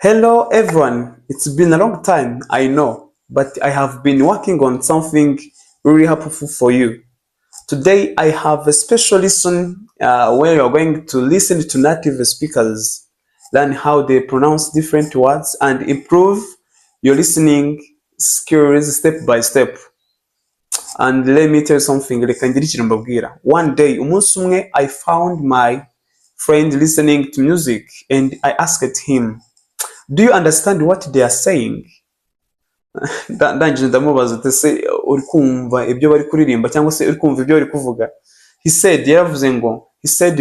Hello everyone, it's been a long time, I know, but I have been working on something really helpful for you. Today I have a special lesson where you're going to listen to native speakers, learn how they pronounce different words and improve your listening skills step by step. And let me tell you something, one day, I found my friend listening to music and I asked him, do you understand what they are saying? Ndamubaza ati se uri kumva ibyo bari kuririmba cyangwa se uri kumva ibyo bari kuvuga? He said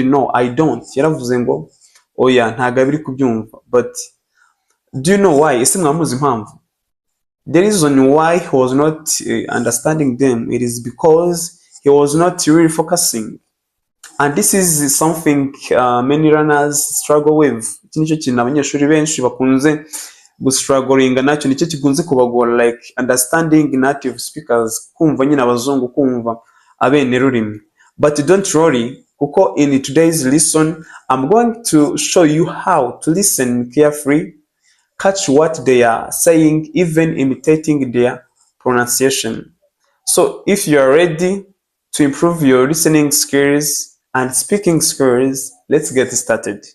no, I don't. Yaravuze ngo oya ntago biri kubyumva. But do you know why? Ese mwamuzi impamvu? The reason why he was not understanding them, it is because he was not really focusing. And this is something many learners struggle with. Iki nicyo kintu abanyeshuri benshi bakunze gustrugglinga nacyo, nicyo kigunze kubagora, like understanding native speakers, kumva nyine abazungu, kumva abene rurimi. But don't worry, kuko in today's lesson I'm going to show you how to listen carefully, catch what they are saying, even imitating their pronunciation. So if you are ready to improve your listening skills and speaking skills, let's get started.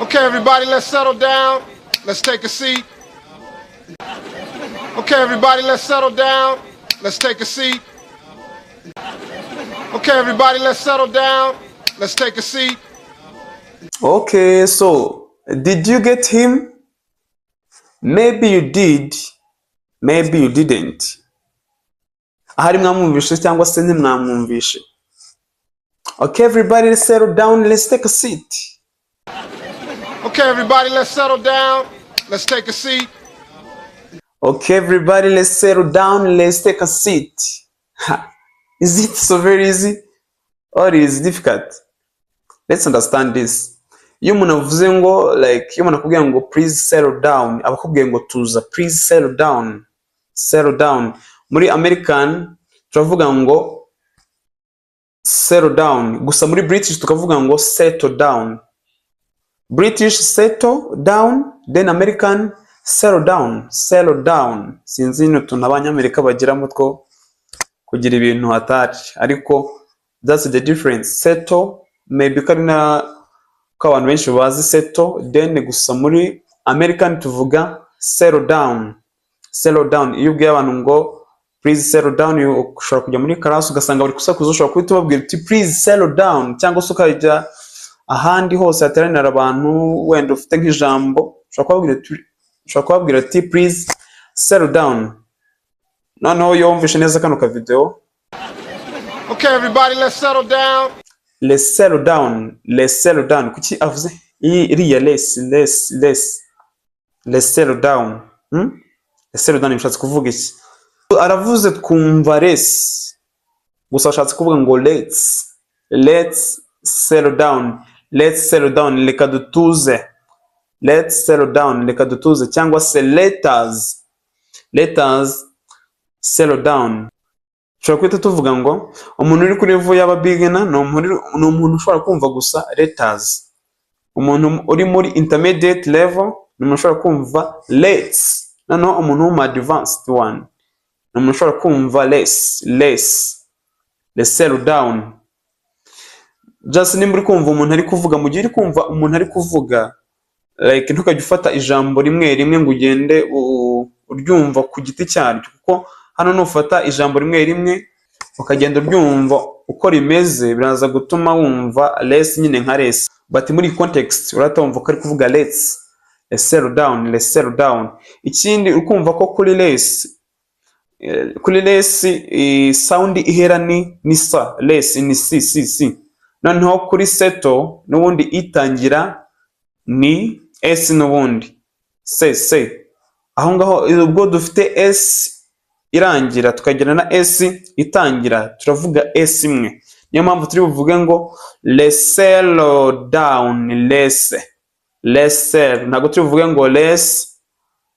Okay, everybody, let's settle down. Let's take a seat. Okay, everybody, let's settle down. Let's take a seat. Okay, everybody, let's settle down. Let's take a seat. Okay, so did you get him? Maybe you did, maybe you didn't. Ahari mwamwumvishe cyangwa se ntimwamwumvishe. Okay, everybody, let's settle down. Let's take a seat. Okay, everybody, let's settle down. Let's take a seat. Okay, everybody, let's settle down. Let's take a seat. Is it so very easy or is it difficult? Let's understand this. Iyo umuntu avuze ngo, like, iyo umuntu akubwiye ngo please settle down, abakubwiye ngo tuza, please settle down. Settle down. Muri American turavuga ngo settle down. Gusa muri British tukavuga ngo settle down. British settle down, then American settle down. Settle down. Sinzi n'utuntu abanyamerika bagiramo two kugira ibintu hatari, ariko that's the difference. Settle maybe karina ko abantu benshi bazi settle, then gusa muri American tuvuga settle down. Settle down. Iyo ubwiye abantu ngo please settle down, ushobora kujya muri class ugasanga bari kusakuza, ushobora kwita babwira uti please settle down, cyangwa se ukajya ahandi hose hateranira abantu wenda ufite nk'ijambo, ushobora kubabwira ati please settle down. Noneho yumvishe neza kano ka video. Okay, everybody, let's settle down. Let's settle down. Let's settle down. Kuki avuze iriya let's settle down. Let's settle down bishatse kuvuga iki? Aravuze twumva let's, gusa ashatse kuvuga ngo let's settle down. Let's settle down, reka dutuze. Let's settle down, reka dutuze, cyangwa se let us settle down. Ushobora kwita tuvuga ngo umuntu uri kuri level y'aba beginner ni umuntu ushobora kumva gusa let us. Umuntu uri muri intermediate level ni umuntu ushobora kumva let's. Noneho umuntu w'umu advanced one ni umuntu ushobora kumva let's settle down. Just nimba uri kumva umuntu ari kuvuga, mu gihe uri kumva umuntu ari kuvuga, like ntukajya ufata ijambo rimwe ngo ugende uryumva ku giti cyaryo, kuko hano nufata ijambo rimwe ukagenda uryumva uko rimeze, biraza gutuma wumva less nyine nka less. But muri context uratumva ko ari kuvuga let's settle down. Ikindi ukumva ko kuri less sound ihera ni sa, less ni si. Noneho kuri settle n'ubundi itangira ni s, n'ubundi se. Aho ngaho ubwo dufite s irangira tukagira na s itangira, turavuga s imwe. Niyo mpamvu turi buvuge ngo let's settle down. Let's settle. Ntabwo turi buvuge ngo let's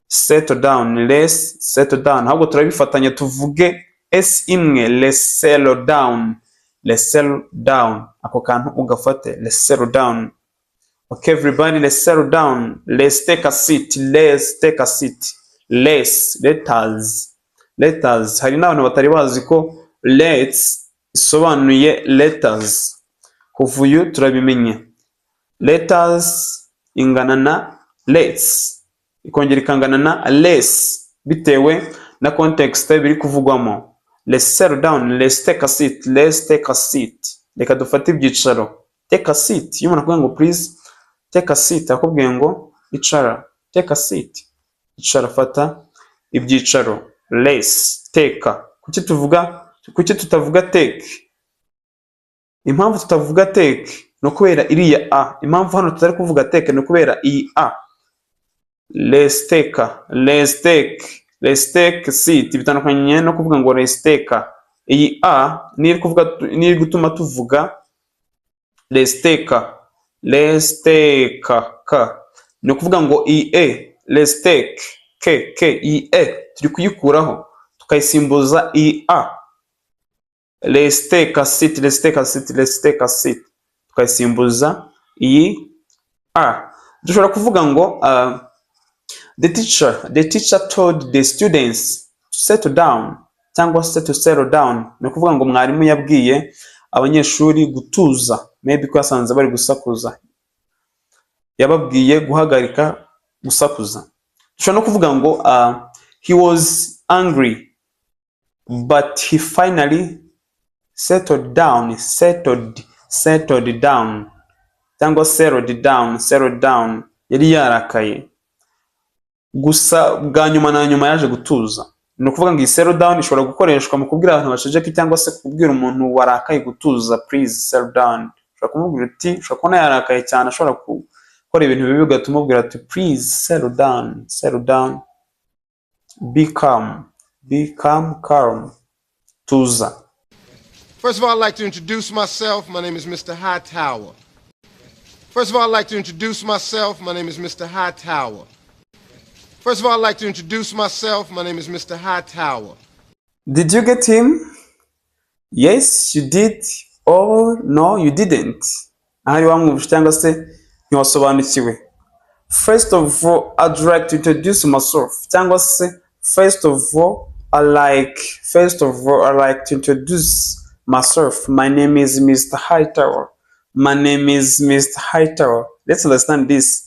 settle down. Ahubwo turabifatanya tuvuge s imwe, let's settle down. Ako kantu ugafate let's settle down. Okay, everybody, let's settle down. Let's take a seat. Let's take a seat. Let's. Let us. Let us. Hari n'abantu batari bazi ko let's isobanuye let us. Kuva uyu turabimenye. Let us ingana na let's. Ikongera ikangana na less. Bitewe na context biri kuvugwamo. Let's settle down. Let's take a seat. Let's take a seat. Reka dufate ibyicaro. Take a seat. Iyo umuntu akubwiye ngo please take a seat, akubwiye ngo icara. Take a seat. Icara, fata ibyicaro. Let's take. Kuki tutavuga take? Impamvu tutavuga take no kubera iriya a. Impamvu hano tutari kuvuga take no kubera iyi a. Let's take. Let's take. Let's take seat. Bitandukanye no kuvuga ngo let's take. Iyi a ni gutuma tuvuga let's take. Let's take ka. No kuvuga ngo ie. Let's take ke ie. Turi kuyikuraho tukayisimbuza i a. Let's take a seat. Let's take a seat. Let's take a seat. Tukayisimbuza i a. Dushobora kuvuga ngo the teacher told the students to settle down, cyangwa se to settle down. No kuvuga ngo mwarimu yabwiye abanyeshuri gutuza, maybe ko yasanze bari gusakuza, yababwiye guhagarika gusakuza. Dushobora no kuvuga ngo he was angry but he finally settled down, settled down, cyangwa settled down. Yari yarakaye gusa bwa nyuma na nyuma yaje gutuza. No kuvuga ngo settle down ishobora gukoreshwa mu kubwira abantu bashejeke cyangwa se kubwira umuntu warakaye gutuza, please settle down. Ushobora kumubwira ati, ushobora kubona yarakaye cyane, ashobora gukora ibintu bibi ugatuma umubwira ati please settle down. Be calm, tuza. First of all, I'd like to introduce myself. My name is Mr. Hightower. First of all, I'd like to introduce myself. My name is Mr. Hightower. First of all, I'd like to introduce myself. My name is Mr. Hightower. Did you get him? Yes, you did. Or no, you didn't. Ahari wamwumvise cyangwa se ntiwasobanukiwe. First of all, I'd like to introduce myself. Cyangwa se first of all, I like to introduce myself. My name is Mr. Hightower. My name is Mr. Hightower. Let's understand this.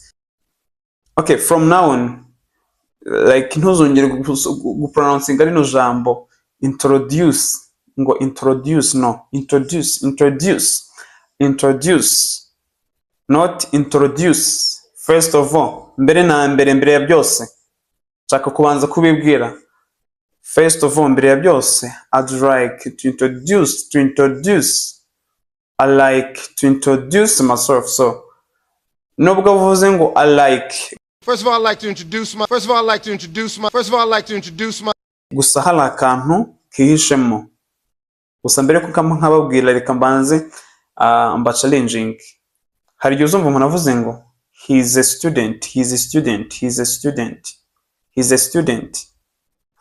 Okay, from now on, like ntuzongere gupronouncinga rino jambo introduce, ngo introduce, no, introduce, not introduce. First of all, mbere ya byose nshaka kubanza kubibwira. First of all, mbere ya byose, I'd like to introduce. I like to introduce myself. So nubwo uvuze ngo I like, First of all, I'd like to introduce my. Gusa hari akantu kihishemo. Gusa mbere ko nkababwira reka mbanze mba challenging. Hari igihe uzumva umuntu avuze ngo he's a student.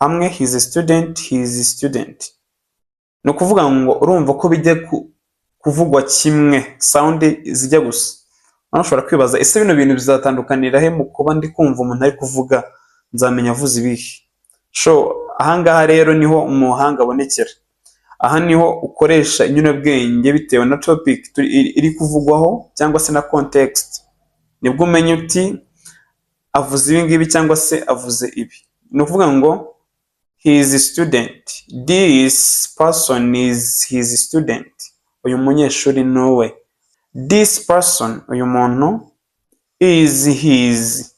Hamwe he's a student. No kuvuga ngo urumva ko bijya kuvugwa kimwe, sound zijya gusa. Ushobora kwibaza ese bino bintu bizatandukanira he mu kuba ndi kumva umuntu ari kuvuga nzamenya avuze ibihe. Ahangaha rero niho umuhanga abonekera. Aha niho ukoresha inyunabwenge bitewe na topic iri kuvugwaho cyangwa se na context. Nibwo umenya uti avuze ibi ngibi cyangwa se avuze ibi. Ni ukuvuga ngo he is a student. This person is his student. Uyu munyeshuri nowe. This person, uyu muntu, is his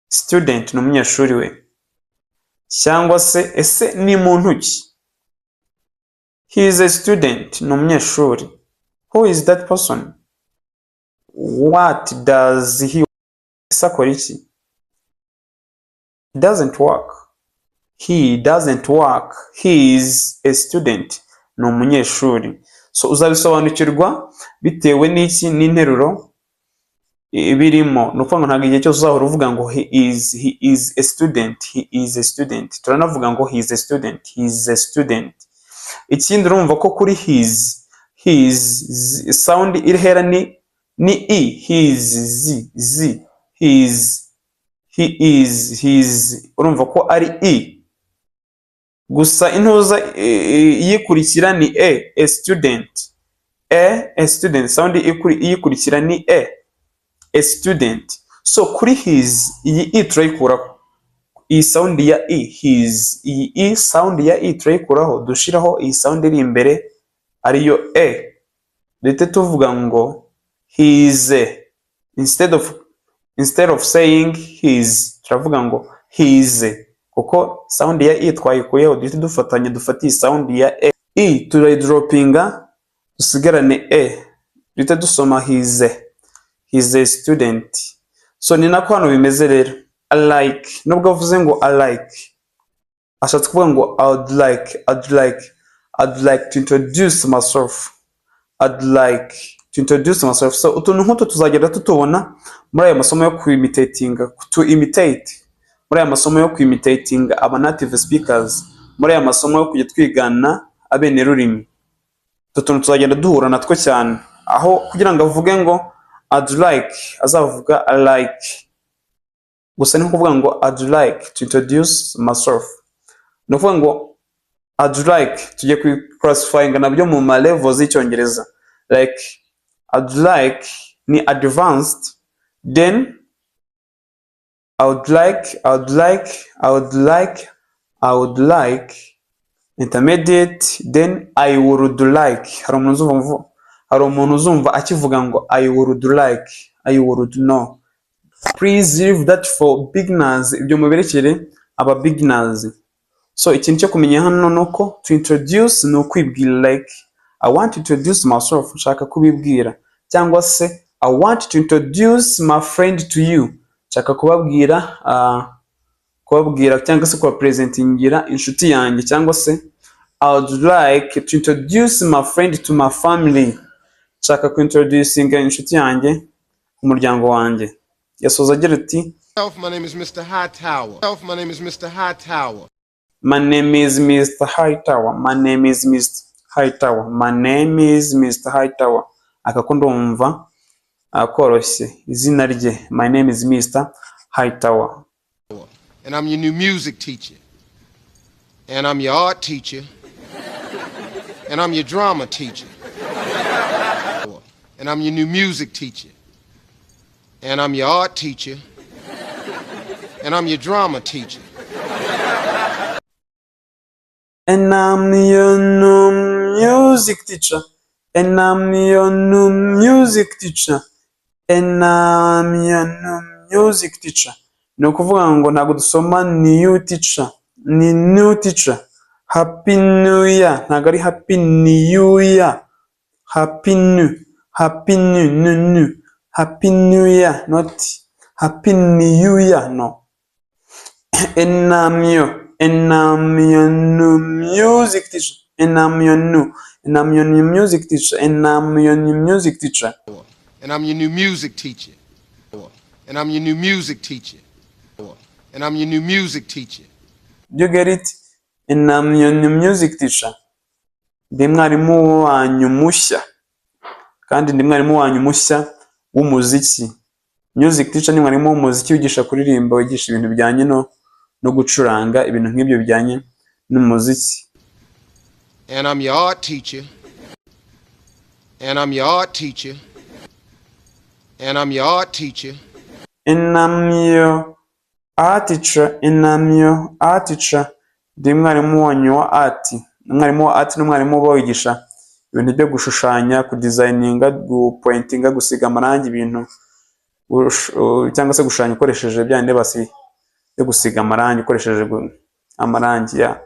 student, ni umunyeshuri we. Cyangwa se ese ni muntu ki? He is a student, ni umunyeshuri. Who is that person? What does he akora iki? He doesn't work. He is a student, ni umunyeshuri. So uzabisobanukirwa bitewe n'iki n'interuro ibirimo. No kuvuga ntabwo igihe cyose uzahora uvuga ngo he is a student. Turanavuga ngo he is a student. Ikindi urumva ko kuri his sound irihera ni ni i, his, z, his, he is, his. Urumva ko ari i, gusa intuza iyikurikira ni a student, a student. Sound iyikurikira ni a student. So kuri his, iyi i turayikuraho, iyi sound ya i, his, iyi i sound ya i turayikuraho, dushiraho iyi sound iri imbere ariyo a. Dute tuvuga ngo his, instead of saying his, turavuga ngo his, kuko sound ya i twayikuyeho. Dute dufatanye dufatiye sound ya a, i turayidropinga dusigarane a. Dute dusoma his, he's a student. So ni nako hano bimeze rero. I like, nubwo avuze ngo I like, ashatse kuvuga ngo I'd like to introduce myself. I'd like to introduce myself. So utuntu nk'utu tuzagenda tutubona muri aya masomo yo kuimitatinga, to imitate, muri aya masomo yo kuimitatinga aba native speakers, muri aya masomo yo kujya twigana abene rurimi. Utuntu tuzagenda duhura natwo cyane, aho kugira ngo avuge ngo I'd like, azavuga I like, gusa ni kuvuga ngo I'd like to introduce myself. No kuvuga ngo I'd like, tujye classifying nabyo mu ma levels y'Icyongereza. Like I'd like ni advanced, then I would like intermediate, then I would like. Hari umuntu uzumva akivuga ngo I would like, I would know. Please leave that for beginners, ibyo muberekere aba beginners. So ikintu cyo kumenya hano nuko to introduce no kwibwira, like I want to introduce myself, nshaka kubibwira, cyangwa se I want to introduce my friend to you, nshaka kubabwira cyangwa se kuba presentingira inshuti yanjye, cyangwa se I would like to introduce my friend to my family, nshaka ku introducinga inshuti yanjye umuryango wanjye. Yasoza agira ati My name is Mr. Hightower. My name is Mr. Hightower. My name is Mr. Hightower. My name is Mr. Hightower. My name is Mr. Hightower. Akakundumva akoroshye izina rye. My name is Mr. Hightower. And I'm your new music teacher. And I'm your art teacher. And I'm your drama teacher. And I'm your new music teacher. And I'm your art teacher. And I'm your drama teacher. And I'm your new music teacher. And I'm your new music teacher. And I'm your new music teacher. Ni ukuvuga ngo ntabwo dusoma new teacher, ni new teacher. Happy New Year, ntabwo ari Happy New Year. Happy New, Happy New. Happy New Year, not Happy New Year, no. And I'm your new music teacher. And I'm your new music teacher. And I'm your new music teacher. And I'm your new music teacher. And I'm your new music teacher. And I'm your new music teacher. Do you get it? And I'm your new music teacher. Ndi mwarimu wanyu mushya. Kandi ndi mwarimu wanyu mushya w'umuziki. Music teacher ni mwarimu w'umuziki wigisha kuririmba, wigisha ibintu bijyanye no gucuranga, ibintu nk'ibyo bijyanye n'umuziki. And I'm your art teacher. And I'm your art teacher. And I'm your art teacher. And I'm your art teacher. And I'm your art teacher. Ndi mwarimu wanyu wa art. Umwarimu wa art ni umwarimu uba wigisha ibintu byo gushushanya, kudesigninga, gupointinga, gusiga amarangi ibintu, cyangwa se gushushanya ukoresheje bya ndeba basi yo gusiga amarangi ukoresheje amarangi ya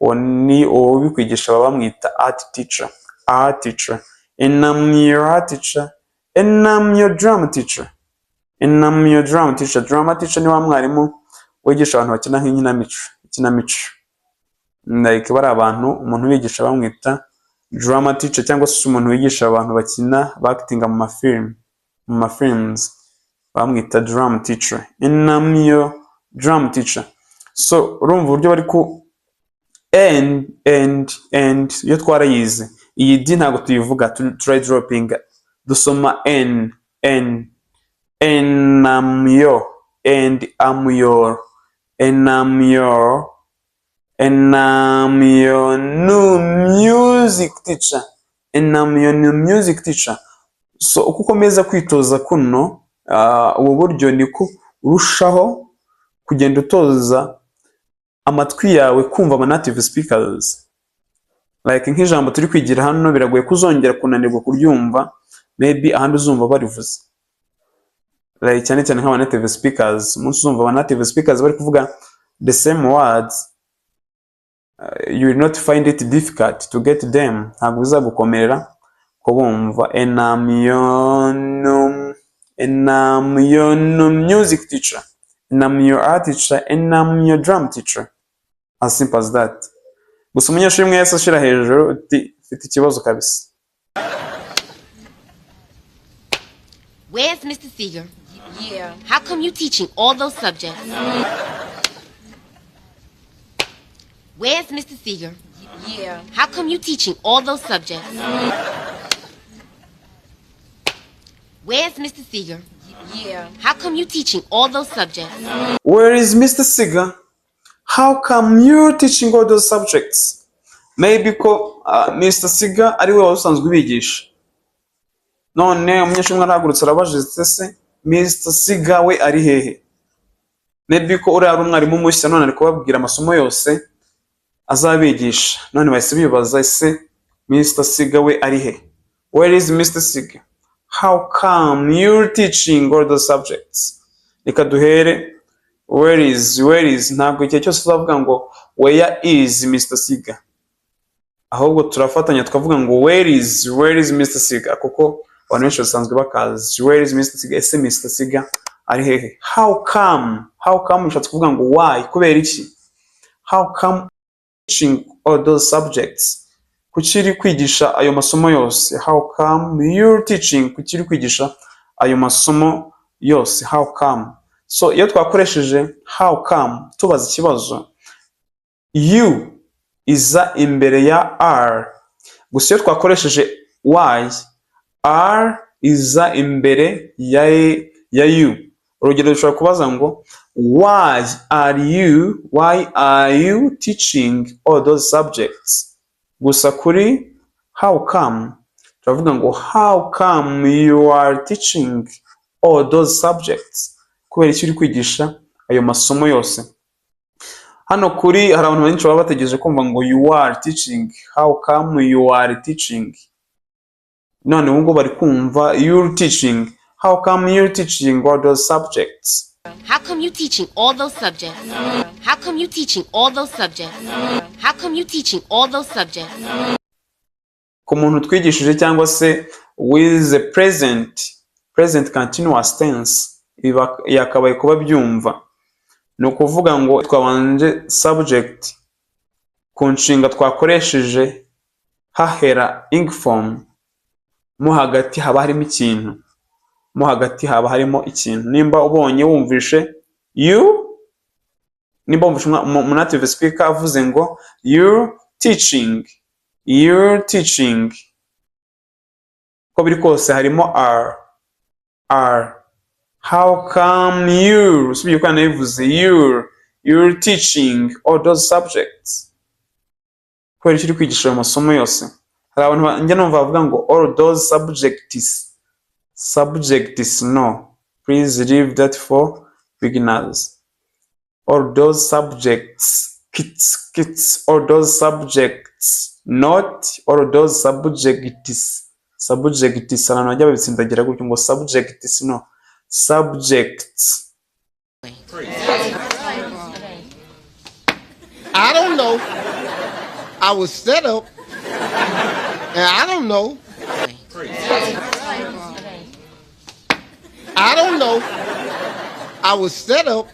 oni ubikwigisha baba bamwita art teacher. Art teacher. And I'm your art teacher. And I'm your drama teacher. And I'm your drama teacher. Drama teacher ni wa mwarimu wigisha abantu bakina nk'inkinamico. Like bari abantu umuntu wigisha bamwita drama teacher, cyangwa se umuntu wigisha abantu bakina acting mu films bamwita drama teacher. And I'm your drama teacher. So urumva uburyo bari ku and iyo twarayize iyi d ntabwo tuyivuga, try dropping dusoma n, and I'm your, and I'm your, and I'm your, and I'm your new music teacher, and I'm your new music teacher. So uko ukomeza kwitoza kuno ubu buryo niko urushaho kugenda utoza amatwi yawe kumva ama native speakers. Like nk'ijambo turi kwigira hano biragoye kuzongera kunanirwa kuryumva, maybe ahandi uzumva barivuze. Like cyane cyane nk'aba native speakers, umunsi uzumva aba native speakers bari kuvuga the same words, you will not find it difficult to get them. Ntabwo bizagukomerera kubumva. And I'm your music teacher, and I'm your art teacher, and I'm your drum teacher. As simple as that. Gusa umunyeshuri umwe yese ashira hejuru uti ufite ikibazo kabisa. Where's Mr. Seeger? Yeah. How come you teaching all those subjects? Where's Mr. Seeger? Yeah. How come you teaching all those subjects? Where's Mr. Seeger? Yeah. How come you teaching all those subjects? Where is Mr. Seeger? How come you're teaching all those subjects? Maybe ko Mr. Seeger ari we wasanzwe ubigisha. None umunyeshuri umwe arahagurutse arabajije se Mr. Seeger we ari hehe? Maybe ko uri ari umwarimu mushya none ari kubabwira amasomo yose azabigisha. None bahise bibaza ese Mr. Seeger we ari he? Where is Mr. Seeger? How come you're teaching all those subjects? Reka duhere where is, ntabwo igihe cyose tuzavuga ngo where is Mr. Seeger, ahubwo turafatanya tukavuga ngo where is Mr. Seeger, kuko abantu benshi basanzwe bakazi where is Mr. Seeger, ese Mr. Seeger ari hehe. How come bishatse kuvuga ngo why, kubera iki. How come teaching all those subjects, kuki kwigisha ayo masomo yose. How come you're teaching, kuki kwigisha ayo masomo yose. How come. So iyo twakoresheje how come tubaza ikibazo, you iza imbere ya are. Gusa iyo twakoresheje why, are iza imbere ya you. Urugero dushobora kubaza ngo why are you teaching all those subjects. Gusa kuri how come turavuga ngo how come you are teaching all those subjects, kubera icyo uri kwigisha ayo masomo yose. Hano kuri hari abantu benshi baba bategereje kumva ngo you are teaching, how come you are teaching. None ubwo bari kumva you're teaching, how come you're teaching all those subjects. How come you teaching all those subjects? How come you teaching all those subjects? How come you teaching all those subjects? Ku muntu twigishije cyangwa se with the present continuous tense yakabaye kuba byumva. Ni ukuvuga ngo twabanje subject ku nshinga twakoresheje hahera ing form, mo hagati haba harimo ikintu. Nimba ubonye wumvishe you, nimba wumvishe native speaker avuze ngo you're teaching, ko biri kose harimo are. How come usubiye uko nabivuze you're teaching all those subjects, kubera icyo uri kwigisha ayo masomo yose. Hari abantu njya numva bavuga ngo all those subjects. No, please leave that for beginners. All those subjects, kids, all those subjects, not all those subjects. Abantu bajya babitsindagira gutyo ngo subjects, no, subjects. I don't know. I was set up, and I don't know. I don't know. I was set up,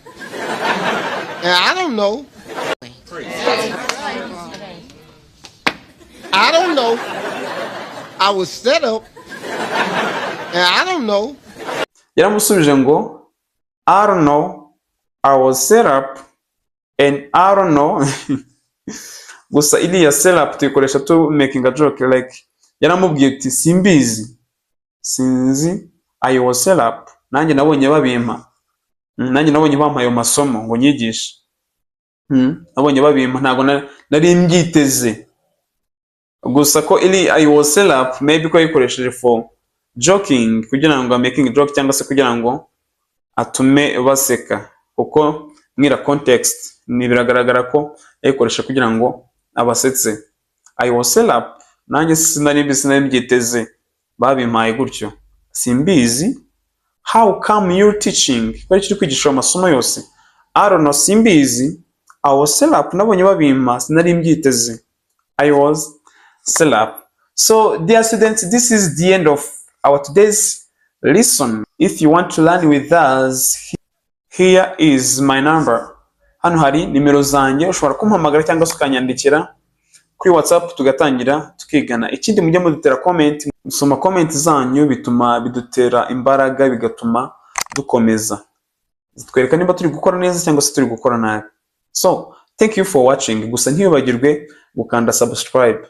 and I don't know. I don't know. I was set up, and I don't know. Yaramusubije ngo I don't know, I was set up, and I don't know. Gusa iriya set up tuyikoresha to making a joke, like yaramubwiye ati sinzi I was set up, nanjye nabonye babimpa. Nanjye nabonye bampa ayo masomo ngo nyigishe. Nabonye babimpa, ntago nari mbyiteze. Gusa ko iri I was set up maybe ko yikoresheje for joking, kugira ngo making joke cyangwa se kugira ngo atume baseka, kuko mwira context ni biragaragara ko yikoresha kugira ngo abasetse. I was set up, nanjye sinari mbyiteze, babimpaye gutyo. Simbizi. How come you're teaching? Kwari kiri kwigisha amasomo yose. I don't know, simbizi. I was set up, nabonye babimpa, sinari mbyiteze. I was set up. So dear students, this is the end of our today's lesson. If you want to learn with us, here is my number. Hano hari nimero zanjye, ushobora kumpamagara cyangwa se ukanyandikira kuri WhatsApp tugatangira tukigana. Ikindi mujye mudutera comment, musoma comment zanyu bituma bidutera imbaraga, bigatuma dukomeza. Zitwereka niba turi gukora neza cyangwa se turi gukora nabi. So, thank you for watching. Gusa ntibibagirwe gukanda subscribe.